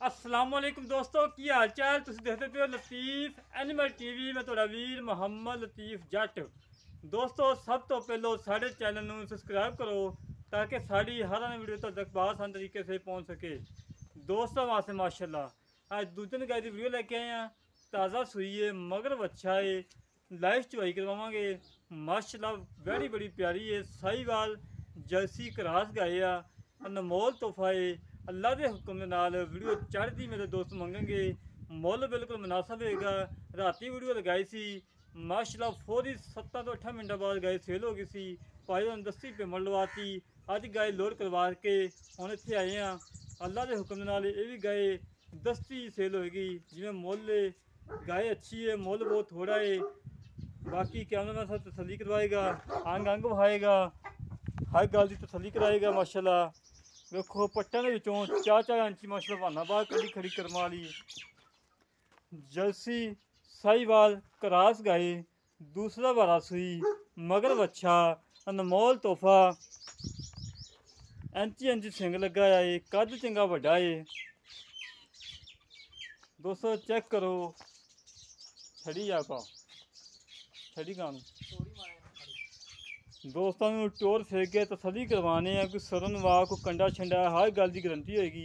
अस्सलाम वालेकुम दोस्तों की हाल चाल तुम देखते पे हो लतीफ एनिमल टीवी में थोड़ा वीर मोहम्मद लतीफ जट। दोस्तों सब तो पहलो साढ़े चैनल ਨੂੰ सब्सक्राइब करो ताकि साड़ी हर आने वीडियो तक आसान तरीके से पहुंच सके। दोस्तों वास्ते माशाल्लाह आज दूसरे गाय की वीडियो लेके आए हैं। ताज़ा सूई है मगर अच्छा है, लाइव चवाई करवावांगे। माशाल्लाह वेरी बड़ी प्यारी है, साहीवाल जर्सी क्रास गाय आ, अनमोल तोहफा है। अल्लाह के हुक्म के नाल वीडियो चढ़ती मेरे दोस्त मंगेंगे, मुल बिल्कुल मुनासिब होगा। राती वीडियो लगाई सी माशाल्लाह फौरी 7 तो 8 मिनट बाद गाय सेल हो गई सी। भाई ने 10 पेमेंट लवाती, अज गाय लोड करवा के हम इतने आए हैं। अल्लाह के हुक्म के नाल ये भी गाय 10 सेल होगी। जिमें मुल गाय अच्छी है, मुल बहुत थोड़ा है। बाकी कैमरा मैन साथ तसली करवाएगा, अंग अंग वहाएगा, हर गल की तसली कराएगा। माशाल्लाह वेखो पट्टों के विचों 4-4 इंच माशाल्लाह बहाना बाहर कड़ी खड़ी करम वाली जर्सी साहीवाल क्रास गाय, दूसरा बारा सुई मगर बच्चा अनमोल तोहफा। इंची सिंग लगा है, कद चंगा वड्डा है। दोस्तों चेक करो छड़ी आपा छड़ी गानू दोस्तों टोर फिर के तसली करवाने हैं। कोई सरन वाह कोई कंडा छंडा हर गल की गारंटी होएगी।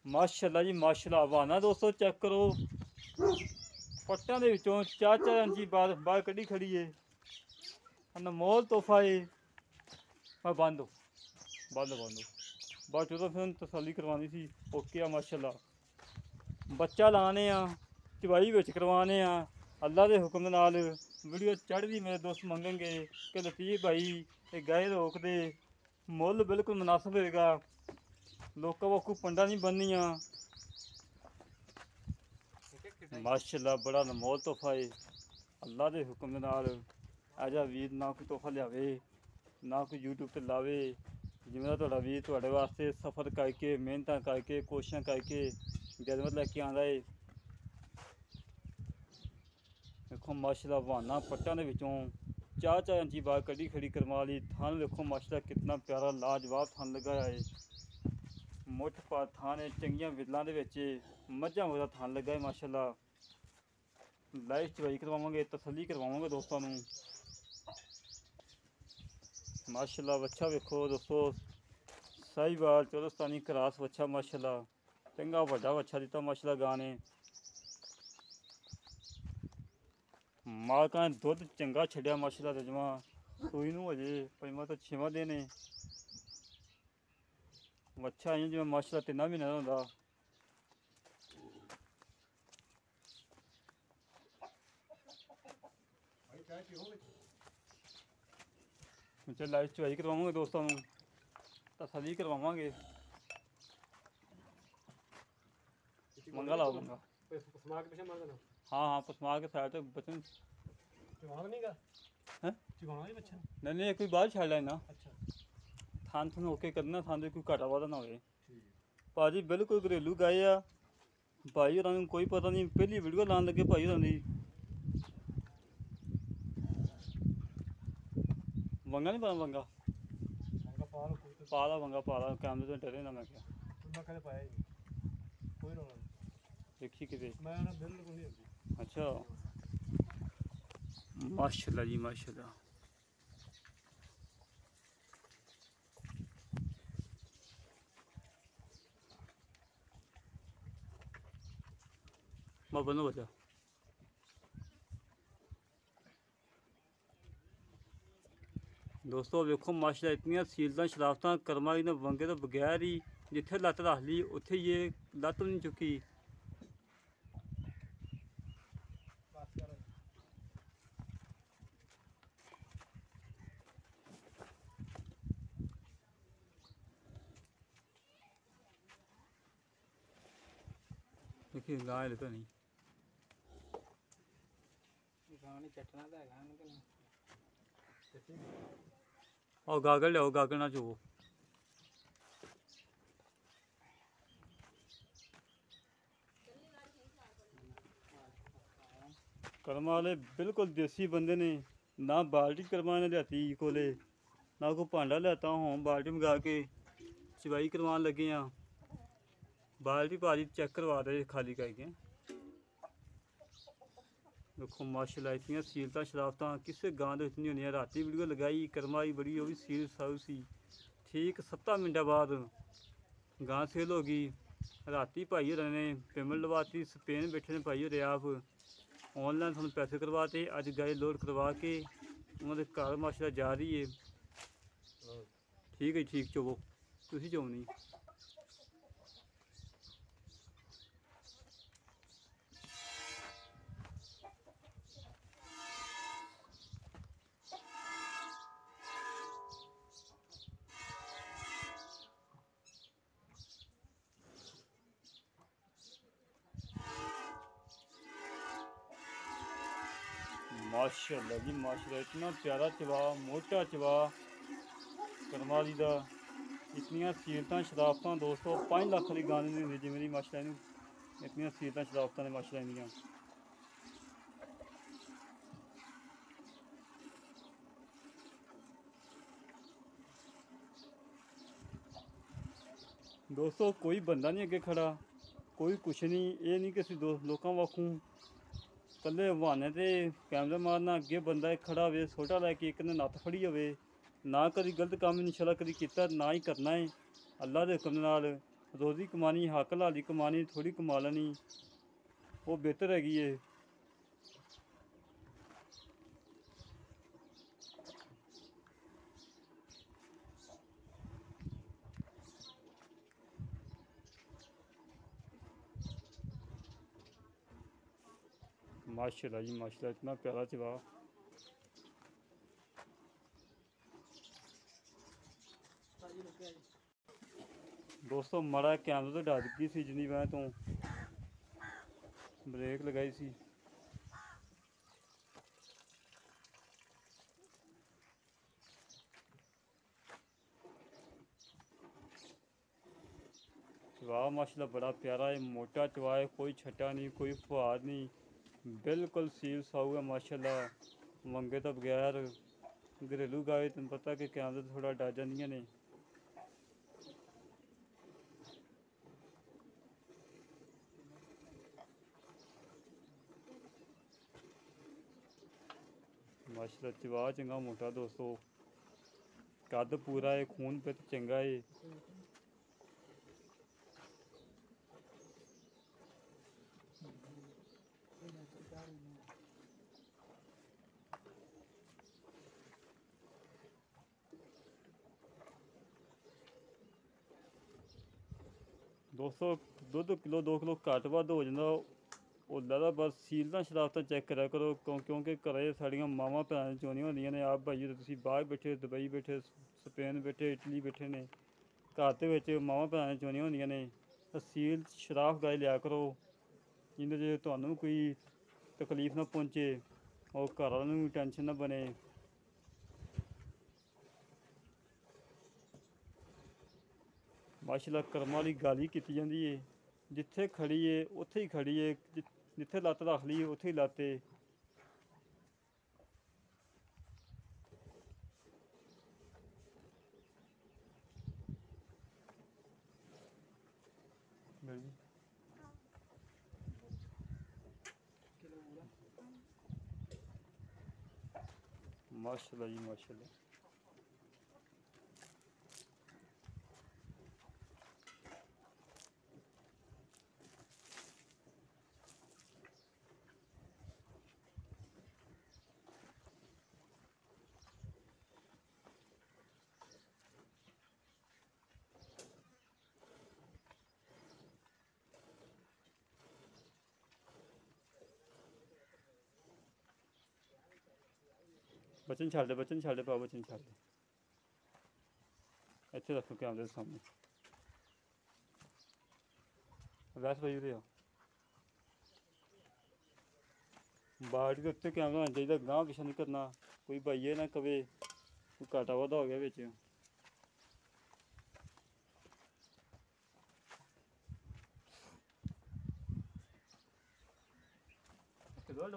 माशाल्लाह जी माशाल्लाह वाना दोस्तों चेक करो पट्टों के विचों 4-4 इंची बाहर कड़ी खड़ी है। अनमोल तोहफा है। बंद हो बाद चौदह फिर तसली करवानी सी। ओके आ माशाल्लाह बच्चा लाने चवाई विच करवाने। अल्लाह के हुक्म के नाल वीडियो चढ़ती मेरे दोस्त मंगेंगे कि लतीफ भाई ये गाय रोक दे, मुल बिल्कुल मुनासिब होएगा, लोगों वाकू पंडा नहीं बननिया। माशाल्लाह बड़ा अनमोल तोहफा है। अल्लाह के हुक्म के नाल ऐजा वीर ना कोई तोहफा लियावे ना कोई यूट्यूब पर लावे। जिवें तुहाडा वीर तुहाडे वास्ते सफ़र करके मेहनत करके कोशिशें करके जदमत लैके आंदा है। देखो माशाल्लाह बहाना पट्टों के विचों 4-4 इंची बाहर कड़ी खड़ी करवा ली। थान देखो माशाल्लाह कितना प्यारा लाजवाब थान लगा है। मुठ पा थान है, चंगियां विदलों के मझां वगैरह थान लगा है। माशाल्लाह लाइव चवाई करवावांगे, तसली करवावांगे दोस्तों नूं। माशाल्लाह बच्चा वेखो दोस्तों साहीवाल चौलस्तानी क्रास बच्चा माशाल्लाह चंगा वड्डा बच्चा दिता माशाल्लाह गां ने। मालका ने दुध चंगा छड्या माशाल्लाह रजमा सूई नूं अजे 5वां तो 6वां दिन है। बच्चा इं जिवें माशाल्लाह 3 महीने का हुंदा। लाइव चवाई करवावांगे दोस्तों नूं, तसली करवावांगे। मंगा लाओ मंगा हाँ हाँ पसमा के साइड तक बचन नहीं कोई बाहर छड़ लेना। थान थून ओके करना, थान दे कोई घाटा वाधा ना होए। भाजी बिल्कुल घरेलू गाय आ। भाई होरां कोई पता नहीं, पहली वीडियो लाने लगे भाई होरां दी। वंगा नहीं पता वंगा पाला वंगा पाला कैमरे तो डरे ना मैं क्या देखी कि अच्छा माशाल्लाह जी माशाल्लाह। मैं बनो बचा दोस्तों देखो माशाल्लाह इतनी सीलता शराफत कर्मा ने वंगे तो बगैर ही जिथे लत्त रख ली उत्थे ये लत्त नहीं चुकी। देखिए गाय लेता नहीं और गागल लियाओ, गागल ना चुवो। कर्मा वाले बिल्कुल देसी बंदे ने, ना बाल्टी कर्मा ने लियाती कोले ना कोई भांडा लियाता। हों बाल्टी मंगा के चवाई करवान लगे हैं। बाल्टी भाजी चेक करवा दे खाली करके। देखो माशाल्लाह इतनी सीलता शराफत किसी गां दे नहीं होंगे। राती वीडियो लगाई करमाई बड़ी वो भी सील साऊ सी। ठीक 7 मिनट बाद गां सेल हो गई। राती भाई होर ने पेमेंट लवाती। स्पेन बैठे ने भाई होर आप ऑनलाइन सानू पैसे करवाते। अज गाय लोड करवा के उन्होंने घर माशाल्लाह जा रही है। ठीक है ठीक चोवो तुसी चो नहीं। माशाल्लाह जी माशाल्लाह इतना प्यारा चवा मोटा चवा करमाली दा। इतनियां सीलतां शराफतां दोस्तों 5 लाख की गां नहीं होंदी जिवें दी माशाल्लाह इनू इतनियां सीलतां शराफतां ने माशाल्लाह इंदियां। दोस्तों कोई बंदा नहीं अगे खड़ा कोई कुछ नहीं। ये नहीं कि असं लोगों वाखू कल्ले बहाने ते कैमरा मारना अगे बंदा खड़ा हो छोटा लैके एक ने नत्थ फड़ी हो ना कभी गलत काम इंशाल्लाह कभी किया ना ही करना है। अल्लाह के हुक्म नाल रोज़ी कमानी हक हलाली कमानी थोड़ी कमा लैनी वो बेहतर हैगी है। माशाल्लाह जी माशाल्लाह इतना प्यारा चवा। दोस्तों माड़ा कैमरा तो डर गई सी जिनी मैं तो ब्रेक लगाई सी। चवा माशाल्लाह बड़ा प्यारा है मोटा चवा है कोई छट्टा नहीं कोई फुहार नहीं बिल्कुल सील साऊ है माशाल्लाह। मंगे तो बगैर घरेलू गाय तुम पता कि कैमरे तो थोड़ा डर जांदियां ने। माशाल्लाह चवा चंगा मोटा दोस्तों कद पूरा है खून पित चंगा है। दोस्तों दुध किलो 2 किलो घट वध हो जाता ओला दा बस सीलतां शराफतां चेक करा करो क्योंकि घरे साड़ियां मावां भैन चोनियां होंदियां ने। आप भाई तुसीं बाहर बैठे दुबई बैठे स्पेन बैठे इटली बैठे ने घर दे विच मावां भैन चोनियां होंदियां ने। सील शराफ गाय लिया करो जिंदे च तुहानूं कोई तकलीफ ना पहुंचे और घर वालों नूं टेंशन ना बने। माशाल्लाह कर्म वाली गल ही की जाती है जिथे खड़ी है उत्थे ही खड़ी है जिथे लत्त रख ली उत्थे ही लत्त है। माशाल्लाह जी माशाल्लाह। बचन छड़ दे पाओ बचन छड़ दे इत्थे रखो कैमरे के सामने वैस भाई उरे आओ। बाल्टी के उत्ते कैमरा होना चाहिए गांह पिछा नहीं करना कोई भाई ना कवे कोई घाटा वाधा हो गया बिच।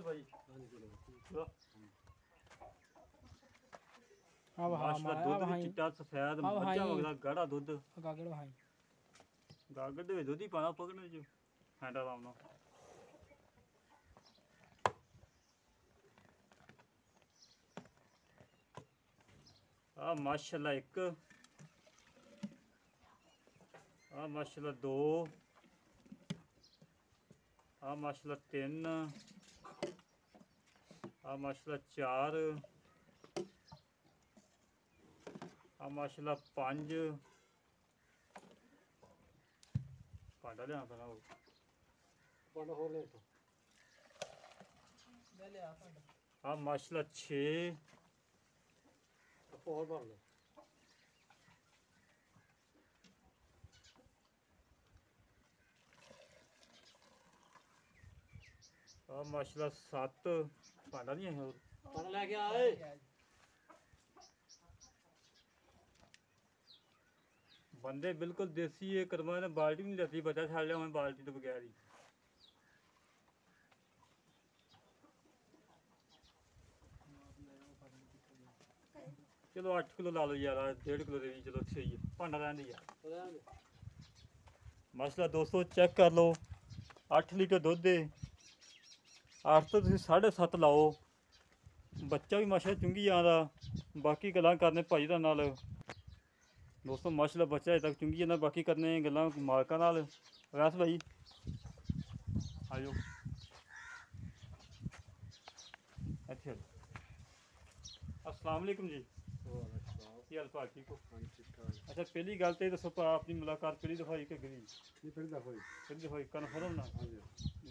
भाई माशाल्लाह दूध चिट्टा सफेद मज्जा वगदा गाढ़ा दूध ਗਾਗਰ ਦੇ ਵਿੱਚ ਦੁੱਧ ਹੀ ਪਾਣਾ ਪਕੜਨੇ ਚ ਹੈਂਡਾ ਲਾਉਣਾ। ਆ ਮਾਸ਼ਾਅੱਲਾ 1, ਆ ਮਾਸ਼ਾਅੱਲਾ 2, ਆ ਮਾਸ਼ਾਅੱਲਾ 3, ਆ ਮਾਸ਼ਾਅੱਲਾ 4, ਆ ਮਾਸ਼ਾਅੱਲਾ 5। ਭਾਂਡਾ ਲਿਆ ਪਹਿਲਾਂ ਉਹ ਭਾਂਡਾ ਹੋਰ ਲੈ ਤੋ ਲੈ ਲਿਆ ਭਾਂਡਾ। ਆ ਮਾਸ਼ਾਅੱਲਾ 6, ਹੋਰ ਭਰ ਲੈ। ਆ ਮਾਸ਼ਾਅੱਲਾ 7। ਭਾਂਡਾ ਨਹੀਂ ਹੈ ਹੋਰ। ਭਾਂਡਾ ਲੈ ਕੇ ਆ ਓਏ। ਬੰਦੇ ਬਿਲਕੁਲ ਦੇਸੀ ਇਹ ਕਰਵਾ ਨੇ ਬਾਲਟੀ ਨਹੀਂ ਲੱਤੀ ਬੱਚਾ ਛੱਡ ਲਿਆ ਮੈਂ ਬਾਲਟੀ ਤੋਂ ਬਗੈਰ ਹੀ। ਚਲੋ 8 ਕਿਲੋ ਲਾ ਲਓ ਯਾਰ, 1.5 ਕਿਲੋ ਦੇ ਵੀ ਚਲੋ ਸਹੀ ਹੈ। ਭਾਂਡਾ ਰਹਿਣ ਦੇ ਯਾਰ। ਮਸਲਾ ਦੋਸਤੋ ਚੈੱਕ ਕਰ ਲਓ, 8 ਲੀਟਰ ਦੁੱਧ ਦੇ 8 ਤੋਂ ਤੁਸੀਂ 7.5 ਲਾਓ। ਬੱਚਾ ਵੀ ਮਾਸ਼ਾ ਚੁੰਗੀ ਜਾਂਦਾ। ਬਾਕੀ ਗੱਲਾਂ ਕਰਨੇ ਭਾਈ ਦਾ ਨਾਲ ਦੋਸਤੋ, ਮਾਸ਼ਾਅੱਲਾ ਬੱਚਾ ਅਜੇ ਤੱਕ ਚੁੰਗੀ ਜਾਂਦਾ। ਬਾਕੀ ਕਰਨੇ ਗੱਲਾਂ ਮਾਲਕਾਂ ਨਾਲ। ਵੈਸ ਭਾਈ ਆਜੋ ਅੱਛਾ। अस्सलाम वालेकुम जी, ਕੀ ਹਾਲ ਭਾਲ ਠੀਕ ਹੋ? ਅੱਛਾ ਪਹਿਲੀ ਗੱਲ ਤੇ ਦੱਸੋ ਭਾ, ਆਪਣੀ ਮੁਲਾਕਾਤ ਪਹਿਲੀ ਦਫਾ ਹੀ ਕਿ ਗਈ? ਪਹਿਲੀ ਦਫਾ ਹੋਈ। ਪਹਿਲੀ ਦਫਾ ਕਨਫਰਮ ਨਾ ਹਾਂਜੀ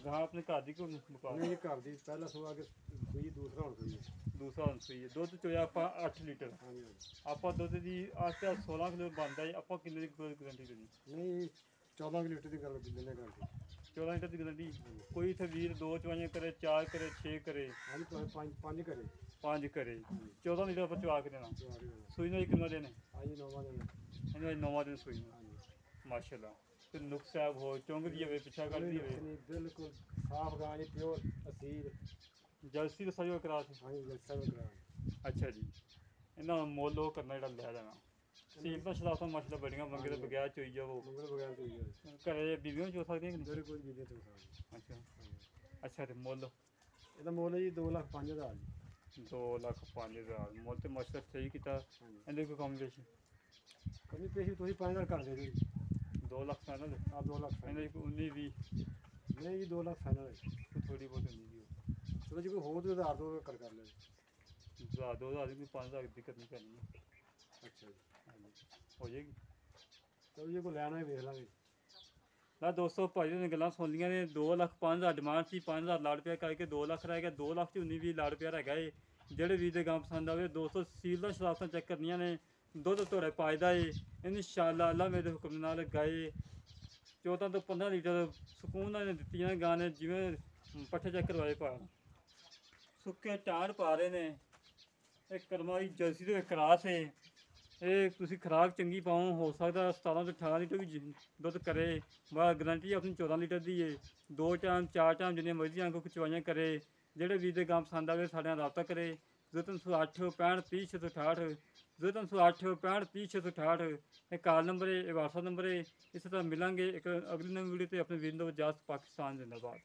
ਗਾਂ ਆਪਣੇ ਘਰ ਦੀ ਕੋਈ ਮੁਕਾਬਲਾ? ਨਹੀਂ ਘਰ ਦੀ ਪਹਿਲਾ ਸੂਆ ਕੇ ਸੂਈ, ਦੂਸਰਾ ਹੁਣ ਸੂਈ ਹੈ। ਦੂਸਰਾ ਹੁਣ ਸੂਈ ਹੈ। ਦੁੱਧ ਚੋਇਆ ਆਪਾਂ 8 ਲੀਟਰ। ਹਾਂਜੀ ਹਾਂਜੀ। ਆਪਾਂ ਦੁੱਧ ਦੀ ਆਸਤੇ 16 ਕਿਲੋ ਬਣਦਾ ਹੈ। ਆਪਾਂ ਕਿੰਨੇ ਦੀ ਗਰੰਟੀ ਦੇਣੀ? ਨਹੀਂ 14 ਲੀਟਰ ਦੀ ਗੱਲ ਦਿੰਦੇ ਘੰਟੇ। 14 ਲੀਟਰ ਦੀ ਗਰੰਟੀ। ਕੋਈ ਇੱਥੇ ਵੀਰ 2 ਚਵਾਈਆਂ ਕਰੇ, 4 ਕਰੇ, 6 ਕਰੇ, ਹਾਂਜੀ ਤੁਸੀਂ ਪੰਜ ਕਰੇ। 5 ਕਰੇ, 14 ਲੀਟਰ ਆਪਾਂ ਚਵਾ ਕੇ ਦੇਣਾ। ਸੂਈ ਨੂੰ ਕਿੰਨਾ ਦਿਨ ਹੈ? ਹਾਂਜੀ 9ਵਾਂ ਦਿਨ। ਇਹਨੂੰ ਅੱਜ 9ਵਾਂ ਦਿਨ ਸੂਈ ਨੂੰ। ਹਾਂਜੀ ਮਾਸ਼ਾਅੱਲਾ। ਤੇ ਨੁਕਸ ਸਾਹਿਬ ਹੋ ਚੁੰਗਦੀ ਹੋਵੇ, ਪਿੱਛਾ ਕਰਦੀ ਹੋਵੇ, ਨਹੀਂ ਬਿਲਕੁਲ ਸਾਫ ਗਾਂ ਜੀ, ਪਿਓਰ ਅਸੀਲ। ਜਲਸੀ ਦਾ ਸਜੋ ਕਰਾ ਸੀ। ਹਾਂਜੀ ਜਲਸਾ ਵੀ ਕਰਾ। ਅੱਛਾ ਜੀ। ਇਹਨਾਂ ਦਾ ਮੁੱਲ ਉਹ ਕਰਨਾ ਜਿਹੜਾ ਲੈ ਲੈਣਾ। ਸੀਲ ਤਾਂ ਸ਼ਰਾਫਾਂ ਮਾਸ਼ਾਅੱਲਾ ਬੜੀਆਂ ਮੰਗੇ ਤੋਂ ਬਗੈਰ ਚੋਈ ਜਾਵੋ। ਮੰਗਲ ਬਗੈਰ ਤੋਂ ਹੀ ਘਰੇ ਬੀਬੀਆਂ ਚੋ ਸਕਦੀਆਂ ਕਿ ਨਹੀਂ? ਮੇਰੇ ਕੋਲ ਵੀ ਦੇ ਤੋਂ ਸਾਹ। ਅੱਛਾ ਅੱਛਾ। ਤੇ ਮੁੱਲ ਇਹਦਾ ਮੁੱਲ ਜੀ 2,05,000 ਜੀ। 2,05,000 ਮੁੱਲ ਤੇ ਮਾਸ਼ਾਅੱਲਾ ਸਹੀ ਕੀਤਾ। ਇਹਦੇ ਕੋਈ ਕਮ ਵੇਸ਼? ਕਮੀ ਪੇਸ਼ੀ ਤੁਸੀਂ 5,000 ਕਰ ਦਿਓ ਜੀ। 2 ਲੱਖ ਫਾਈਨਲ? ਆਪ 2 ਲੱਖ ਇਹਦੇ ਕੋਈ 19 20 ਨਹੀਂ ਜੀ 2 ਲੱਖ ਫਾਈਨਲ ਹੈ। ਥੋੜੀ ਬਹੁਤ ਹੁੰਦੀ ਜੀ। ਚਲੋ ਜੀ ਕੋਈ ਹੋਰ ਤਾਂ ਉਧਾਰ ਦੋ ਕਰ ਲਿਓ ਜੀ। 2,000 ਦੀ ਕੋਈ 5,000 ਦੀ ਦਿੱਕਤ ਨਹੀਂ ਕਰਨੀ ਹੈ। ਅੱਛਾ ਜੀ ਹਾਂਜੀ ਹੋ ਜਾਏਗੀ। ਚਲੋ ਜੀ ਕੋਈ ਲੈਣਾ ਹੀ ਵੇਖ ਲਾਂਗੇ। ਨਾ ਦੋਸਤੋ ਭਾਈ ਨੇ ਗੱਲਾਂ ਸੁਣ ਲਈਆਂ ਨੇ। 2,05,000 ਡਿਮਾਂਡ ਸੀ, 5,000 ਲਾੜ ਪਿਆ ਕਰਕੇ 2 ਲੱਖ ਰਹਿ ਗਿਆ। 2 ਲੱਖ 'ਚ 19-20 ਲਾੜ ਪਿਆ ਹੈਗਾ ਏ। ਜਿਹੜੇ ਵੀਰ ਦੇ ਗਾਂ ਪਸੰਦ ਆਵੇ ਦੋਸਤੋ ਸੀਲ ਦਾ ਸ਼ਰਾਫਤਾਂ ਚੈੱਕ ਕਰਨੀਆਂ ਨੇ। ਦੁੱਧ ਤੁਹਾਡੇ ਪਾਇਦਾ ਏ ਇਨਸ਼ਾਅੱਲਾ। ਅੱਲਾ ਮੇਰੇ ਹੁਕਮ ਨਾਲ ਗਾਏ 14 ਤੋਂ 15 ਲੀਟਰ ਸਕੂਨ ਨਾਲ ਦਿੱਤੀਆਂ ਗਾਂ ਨੇ। ਜਿਵੇਂ ਪੱਠੇ ਚੈੱਕ ਕਰਵਾਏ ਪਾ ਸੁੱਕੇ ਟਾਂਡ ਪਾ ਰਹੇ ਨੇ। ਇਹ ਕਰਮਾਈ ਜਲਸੀ ਦੇ ਕਰਾਸ ਏ। ਇਹ ਤੁਸੀਂ ਖੁਰਾਕ ਚੰਗੀ ਪਾਓ, ਹੋ ਸਕਦਾ 17 ਤੋਂ 18 ਲੀਟਰ ਵੀ ਦੁੱਧ ਕਰੇ। ਬਾ ਗਰੰਟੀ ਆਪਣੀ 14 ਲੀਟਰ ਦੀ ਏ। 2 ਟਾਈਮ 4 ਟਾਈਮ ਜਿੰਨੀਆਂ ਮਰਜ਼ੀ ਆਂਕੋ ਚਵਾਈਆਂ ਕਰੇ। ਜਿਹੜੇ ਵੀਰ ਦੇ ਗਾਂ ਪਸੰਦ ਆਵੇ ਸਾਡੇ ਨਾਲ ਰਾਬਤਾ ਕਰੇ। 0308 65 30 668 0308 65 30 668 ਇਹ ਕਾਲ ਨੰਬਰ ਹੈ, ਇਹ WhatsApp ਨੰਬਰ ਹੈ। ਇਸੇ ਤਰ੍ਹਾਂ ਮਿਲਾਂਗੇ ਇੱਕ ਅਗਲੀ ਨਵੀਂ ਵੀਡੀਓ ਤੇ। ਆਪਣੇ ਵੀਰ ਨੂੰ ਇਜਾਜ਼ਤ। ਪਾਕਿਸਤਾਨ ਜ਼ਿੰਦਾਬਾਦ।